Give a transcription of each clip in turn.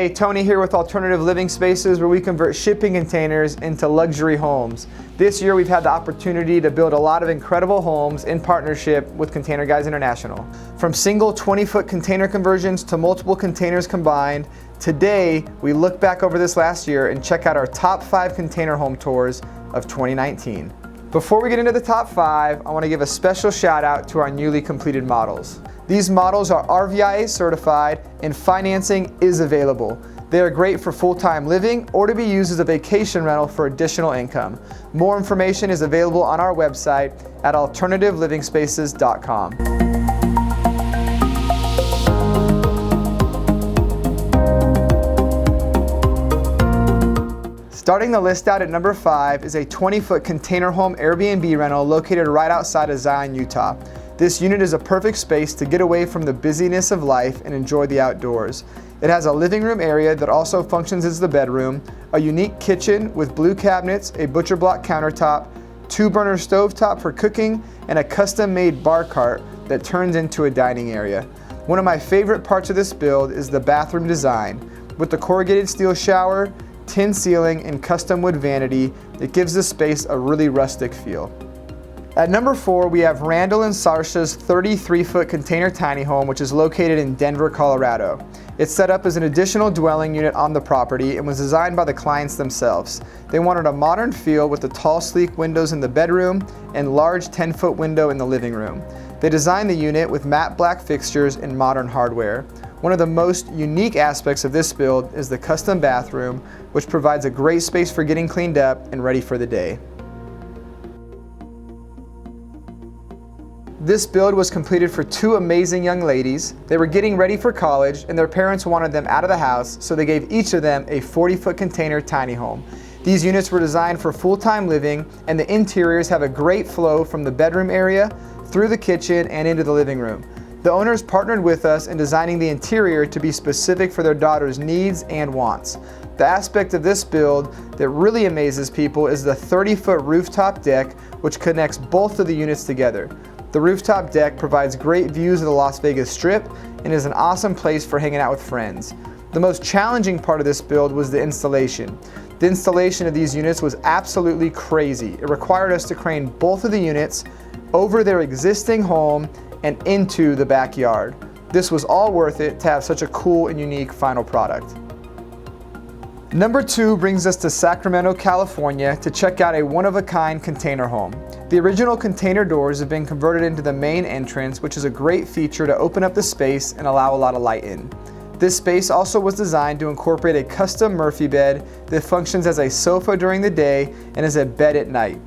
Hey, Tony here with Alternative Living Spaces, where we convert shipping containers into luxury homes. This year we've had the opportunity to build a lot of incredible homes in partnership with Container Guys International. From single 20-foot container conversions to multiple containers combined, today we look back over this last year and check out our top 5 container home tours of 2019. Before we get into the top 5, I want to give a special shout out to our newly completed models. These models are RVIA certified and financing is available. They are great for full-time living or to be used as a vacation rental for additional income. More information is available on our website at alternativeliving-spaces.com. Starting the list out at number 5 is a 20-foot container home Airbnb rental located right outside of Zion, Utah. This unit is a perfect space to get away from the busyness of life and enjoy the outdoors. It has a living room area that also functions as the bedroom, a unique kitchen with blue cabinets, a butcher block countertop, 2-burner stovetop for cooking, and a custom-made bar cart that turns into a dining area. One of my favorite parts of this build is the bathroom design. With the corrugated steel shower, tin ceiling, and custom wood vanity, it gives the space a really rustic feel. At number 4, we have Randall and Sarsha's 33-foot container tiny home, which is located in Denver, Colorado. It's set up as an additional dwelling unit on the property and was designed by the clients themselves. They wanted a modern feel with the tall, sleek windows in the bedroom and large 10-foot window in the living room. They designed the unit with matte black fixtures and modern hardware. One of the most unique aspects of this build is the custom bathroom, which provides a great space for getting cleaned up and ready for the day. This build was completed for 2 amazing young ladies. They were getting ready for college and their parents wanted them out of the house, so they gave each of them a 40-foot container tiny home. These units were designed for full-time living, and the interiors have a great flow from the bedroom area through the kitchen and into the living room. The owners partnered with us in designing the interior to be specific for their daughter's needs and wants. The aspect of this build that really amazes people is the 30-foot rooftop deck, which connects both of the units together. The rooftop deck provides great views of the Las Vegas Strip and is an awesome place for hanging out with friends. The most challenging part of this build was the installation. The installation of these units was absolutely crazy. It required us to crane both of the units over their existing home and into the backyard. This was all worth it to have such a cool and unique final product. Number 2 brings us to Sacramento, California to check out a one-of-a-kind container home. The original container doors have been converted into the main entrance, which is a great feature to open up the space and allow a lot of light in. This space also was designed to incorporate a custom Murphy bed that functions as a sofa during the day and as a bed at night.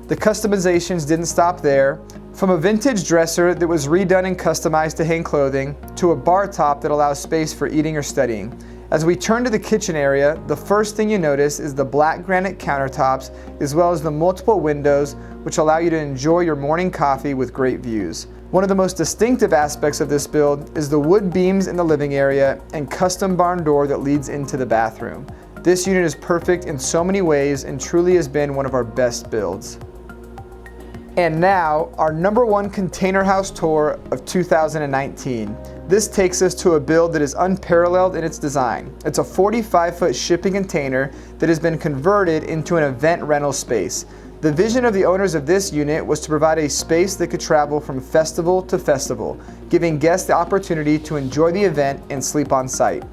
The customizations didn't stop there. From a vintage dresser that was redone and customized to hang clothing, to a bar top that allows space for eating or studying. As we turn to the kitchen area, the first thing you notice is the black granite countertops, as well as the multiple windows, which allow you to enjoy your morning coffee with great views. One of the most distinctive aspects of this build is the wood beams in the living area and custom barn door that leads into the bathroom. This unit is perfect in so many ways and truly has been one of our best builds. And now, our number 1 container house tour of 2019. This takes us to a build that is unparalleled in its design. It's a 45-foot shipping container that has been converted into an event rental space. The vision of the owners of this unit was to provide a space that could travel from festival to festival, giving guests the opportunity to enjoy the event and sleep on site.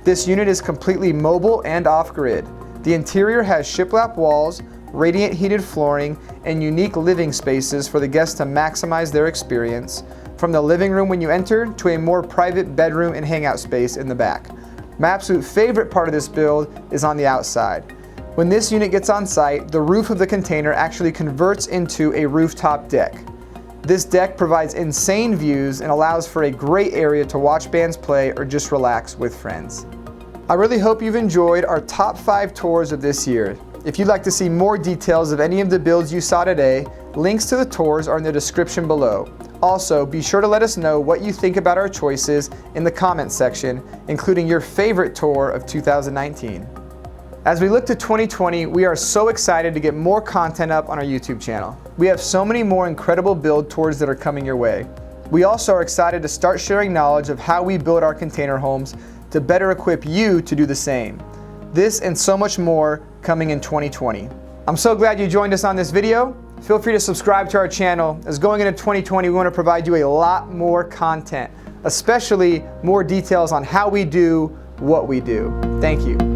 This unit is completely mobile and off-grid. The interior has shiplap walls, radiant heated flooring, and unique living spaces for the guests to maximize their experience, from the living room when you enter to a more private bedroom and hangout space in the back. My absolute favorite part of this build is on the outside. When this unit gets on site, the roof of the container actually converts into a rooftop deck. This deck provides insane views and allows for a great area to watch bands play or just relax with friends. I really hope you've enjoyed our top 5 tours of this year. If you'd like to see more details of any of the builds you saw today, links to the tours are in the description below. Also, be sure to let us know what you think about our choices in the comments section, including your favorite tour of 2019. As we look to 2020, we are so excited to get more content up on our YouTube channel. We have so many more incredible build tours that are coming your way. We also are excited to start sharing knowledge of how we build our container homes to better equip you to do the same. This and so much more coming in 2020. I'm so glad you joined us on this video. Feel free to subscribe to our channel, as going into 2020 we want to provide you a lot more content, especially more details on how we do what we do. Thank you.